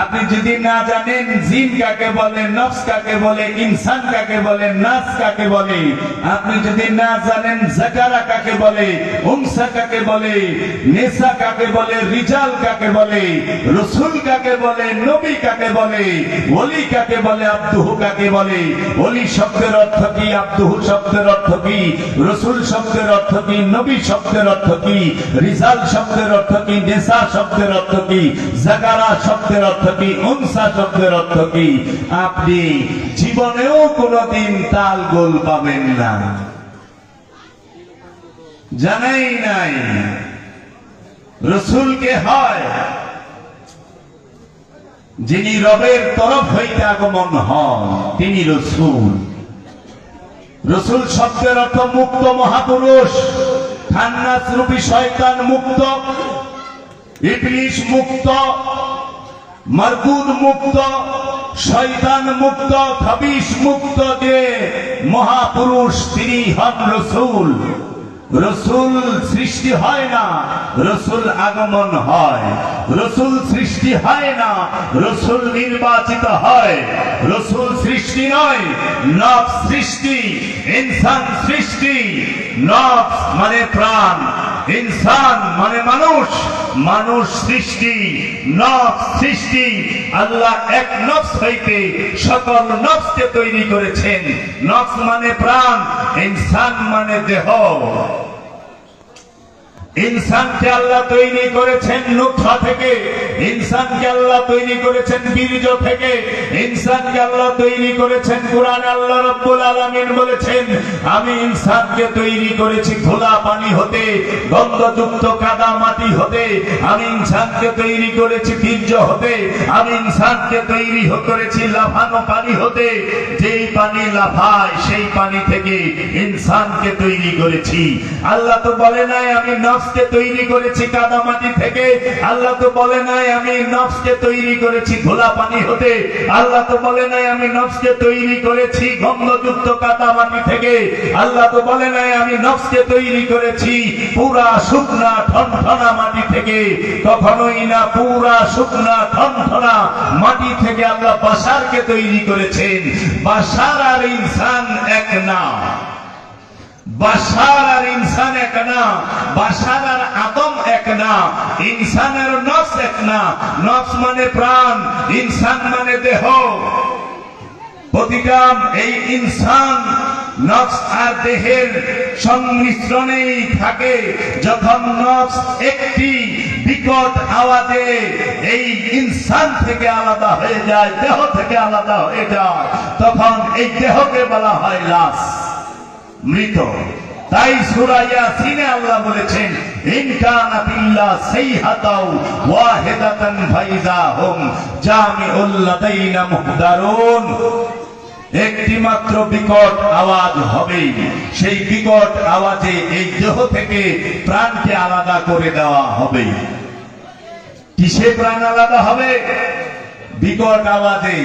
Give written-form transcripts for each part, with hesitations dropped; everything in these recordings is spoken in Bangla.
আপনি যদি না জানেন জিন কাকে বলে, নফস কাকে বলে, ইনসান কাকে বলে, নাস কাকে বলে, আপনি যদি না জানেন যাকারা কাকে বলে, উনসা কাকে বলে, নেসা কাকে বলে, রিজাল কাকে বলে, রাসূল কাকে বলে, নবী কাকে বলে, ওলি কাকে বলে, আব্দুহু কাকে বলে, ওলি শব্দের অর্থ কি, আব্দুহু শব্দের অর্থ কি, রাসূল শব্দের অর্থ কি, নবী শব্দের অর্থ কি, রিজাল শব্দের অর্থ কি, নেসা শব্দের অর্থ কি, যাকারা শব্দের অর্থ কি, উনসা শব্দের অর্থ কি, আপনি জীবনেও কোনদিন তাল গোল পাবেন না, জানাই নাই। রাসূলকে হয় যিনি রবের তরফ হইতে আগমন হন, তিনি রাসূল। রাসূল শব্দের অর্থ মুক্ত মহাপুরুষ। খান্নাস রূপী শয়তান মুক্ত, ইবলিস মুক্ত, মারদুদ মুক্ত, শয়তান মুক্ত, খাবিশ মুক্ত। যে মহাপুরুষ তিনি হন রাসূল। রাসূল সৃষ্টি হয় না, রাসূল আগমন হয়। রাসূল সৃষ্টি হয় না, রাসূল নির্বাচিত হয়। রাসূল সৃষ্টি নয়, নফস সৃষ্টি, ইনসান সৃষ্টি। নফস মানে প্রাণ, ইনসান মানে মানুষ, মানুষ সৃষ্টি, নফস সৃষ্টি। আল্লাহ এক নফস হইতে সকল নফসকে তৈরি করেছেন। নফস মানে প্রাণ, ইনসান মানে দেহ। ইনসানকে আল্লাহ তৈরি করেছেন নুতফা থেকে, ইনসানকে আল্লাহ তৈরি করেছেন বীর্য থেকে, ইনসানকে আল্লাহ তৈরি করেছেন। কুরআনে আল্লাহ রাব্বুল আলামিন বলেছেন, আমি ইনসানকে তৈরি করেছি খোলা পানি হতে, গন্ধযুক্ত কাদা মাটি হতে। আমি ইনসানকে তৈরি করেছি বীর্য হতে। আমি ইনসানকে তৈরি করেছি লাফানো পানি হতে। যেই পানি লাফায় সেই পানি থেকে ইনসানকে তৈরি করেছি। আল্লাহ তো বলে নাই আমি নফসকে তৈরি করেছি কাদা মাটি থেকে। আল্লাহ তো বলে নাই আমি নফসকে তৈরি করেছি ঘোলা পানি হতে। আল্লাহ তো বলে নাই আমি নফসকে তৈরি করেছি গন্ধযুক্ত কাদা মাটি থেকে। আল্লাহ তো বলে নাই আমি নফসকে তৈরি করেছি পুরা শুকনা ঠনঠনা মাটি থেকে। কখনোই না। পুরা শুকনা ঠনঠনা মাটি থেকে আল্লাহ বাশারকে তৈরি করেছেন। বাশার আর ইনসান এক না, বাশার আর ইনসান এক না, বাশার আর আদম এক না, ইনসানের নফস এক না। নফস মানে প্রাণ, ইনসান মানে দেহ। প্রতিটা এই ইনসান নফস আর দেহের সংমিশ্রণেই থাকে। যখন নফস একটি বিকট আওয়াজে এই ইনসান থেকে আলাদা হয়ে যায়, দেহ থেকে আলাদা হয়ে যায়, তখন এই দেহকে বলা হয় লাশ, মৃত। তাই সূরা ইয়াসিনে আল্লাহ বলেছেন, ইন কানা বিল্লাহ সাইহাতাও ওয়াহিদাতান ফাইযা হুম জামিউল লাদাইনা মুহদারুন। একটি মাত্র বিকট আওয়াজ হবে, সেই বিকট আওয়াজে এই দেহ থেকে প্রাণকে আলাদা করে দেওয়া হবে। কিসে প্রাণ আলাদা হবে? বিকট আওয়াজে।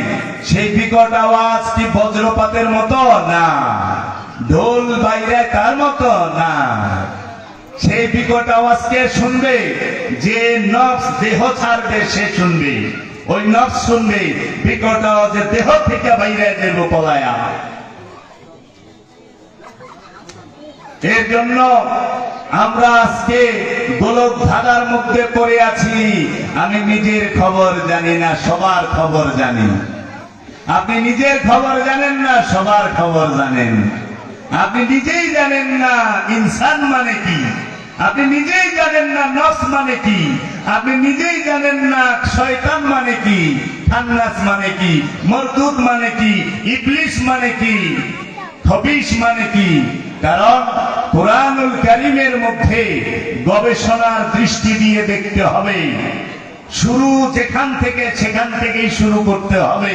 সেই বিকট আওয়াজ কি বজ্রপাতের মতো? না। ঢোল বাইরে তার মতো? না। সেই বিকট আওয়াজ কে শুনবে? যে নফস দেহ ছাড়বে সে শুনবে। ওই নফস শুনবে বিকট আওয়াজে দেহ থেকে বাইরে দেব পলায়া। এর জন্য আমরা আজকে গোলক ধাঁধার মধ্যে পড়ে আছি। আমি নিজের খবর জানি না, সবার খবর জানি। আপনি নিজের খবর জানেন না, সবার খবর জানেন। আপনি নিজেই জানেন না ইনসান মানে কি, আপনি নিজেই জানেন না নফস মানে কি, আপনি নিজেই জানেন না শয়তান মানে কি, খান্নাস মানে কি, মারদুদ মানে কি, ইবলিস মানে কি, খবিশ মানে কি। কারণ কুরআনুল কারীমের মধ্যে গবেষণার দৃষ্টি দিয়ে দেখতে হবে। শুরু যেখান থেকে সেখান থেকেই শুরু করতে হবে।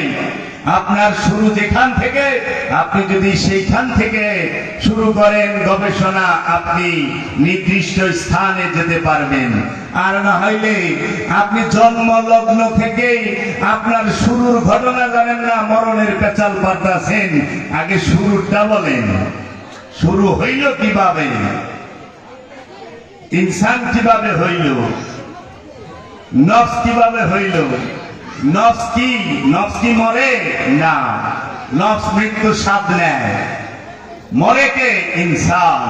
আপনার শুরু যেখান থেকে, আপনি যদি সেইখান থেকে শুরু করেন গবেষণা, আপনি নির্দিষ্ট স্থানে যেতে পারবেন। আর না হইলে আপনি জন্ম লগ্ন থেকে আপনার শুরুর ঘটনা জানেন না, মরণের পেঁচাল পাতাছেন। আগে শুরুটা বলেন, শুরু হইল কিভাবে? ইনসান কিভাবে হইল? নফস কিভাবে হইল? নফস কি? নফস কি মরে না, নফস মৃত্যু স্বাদ নেয়। মরে কে? ইনসান।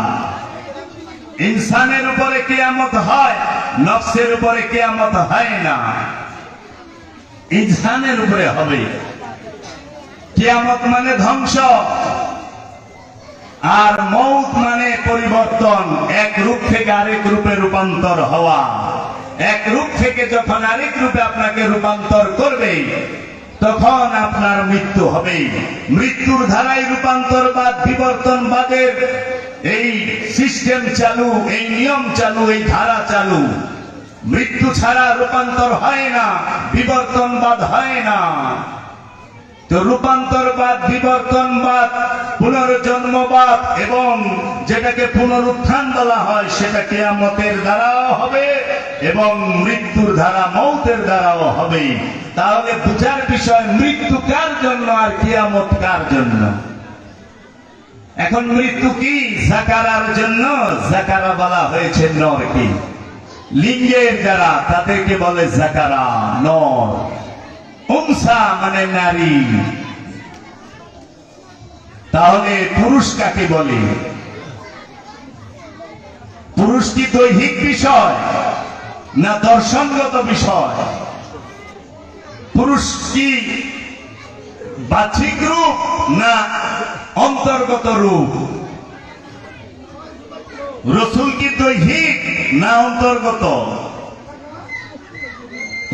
ইনসানের উপরে কিয়ামত হয়, নফসের উপরে কিয়ামত হয় না, ইনসানের উপরে হবে। কিয়ামত মানে ধ্বংস, আর মৌত মানে পরিবর্তন, এক রূপ থেকে আরেক রূপে রূপান্তর হওয়া। এক রূপ থেকে যখন আরেক রূপে আপনাকে রূপান্তর করবে, তখন আপনার মৃত্যু হবে। মৃত্যুর ধারায় রূপান্তরবাদ, বিবর্তনবাদের এই সিস্টেম চালু, এই নিয়ম চালু, এই ধারা চালু। মৃত্যু ছাড়া রূপান্তর হয় না, বিবর্তনবাদ হয় না। তো রূপান্তরবাদ, বিবর্তনবাদ, পুনর্জন্মবাদ এবং যেটাকে পুনরুত্থান বলা হয়, সেটা কিয়ামতের দ্বারাও হবে এবং মৃত্যুর ধারা, মৌতের দ্বারাও হবে। তাহলে বুঝার বিষয়, মৃত্যু কার জন্য আর কিয়ামত কার জন্য? এখন মৃত্যু কি? জাকারার জন্য। জাকারা বলা হয়েছে নরকে, লিঙ্গের দ্বারা তাদেরকে বলে জাকারা, নর। উনসা মানে নারী। তাহলে পুরুষ কাকে বলে? পুরুষ কি দৈহিক বিষয় না দর্শনগত বিষয়? পুরুষ কি বাহ্যিক রূপ না অন্তর্গত রূপ? রসুল কি দৈহিক না অন্তর্গত?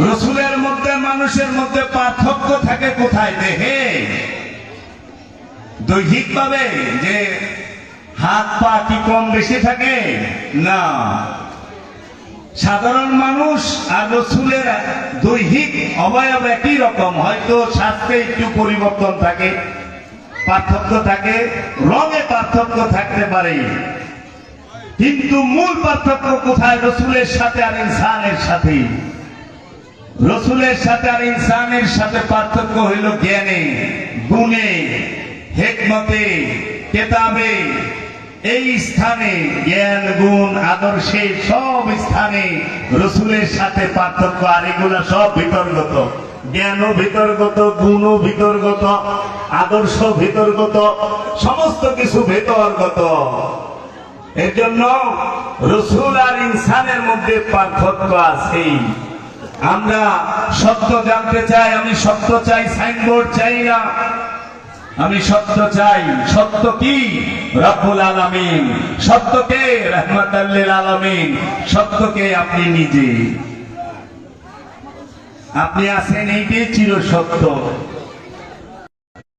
রসুলের মধ্যে, মানুষের মধ্যে পার্থক্য থাকে কোথায়? দেহে। দৈহিক ভাবে যে হাত পা কি কম বেশি থাকে? না। সাধারণ মানুষ আর রসুলের দৈহিক অবয়ব একই রকম, হয়তো স্বাস্থ্যে একটু পরিবর্তন থাকে, পার্থক্য থাকে, রঙে পার্থক্য থাকতে পারে, কিন্তু মূল পার্থক্য কোথায়? রসুলের সাথে আর ইনসানের সাথে। রসুলের সাথে আর ইনসানের সাথে পার্থক্য হইল জ্ঞানে, গুণে, হিকমতে, কেতাবে। এই স্থানে জ্ঞান, গুণ, আদর্শে, সব স্থানে রসুলের সাথে পার্থক্য। আর এগুলা সব ভিতরগত, জ্ঞানও ভিতরগত, গুণও ভিতরগত, আদর্শ ভিতরগত, সমস্ত কিছু ভিতরগত। এর জন্য রসুল আর ইনসানের মধ্যে পার্থক্য আছে। আমরা সত্য জানতে চাই, আমি সত্য চাই, সাইনবোর্ড চাই না, আমি সত্য চাই। সত্য কি? রব্বুল আলামিন। সত্যকে রাহমাতাল লিল আলামিন। সত্যকে আপনি নিজে। আপনি আছেন এইটাই চির সত্য।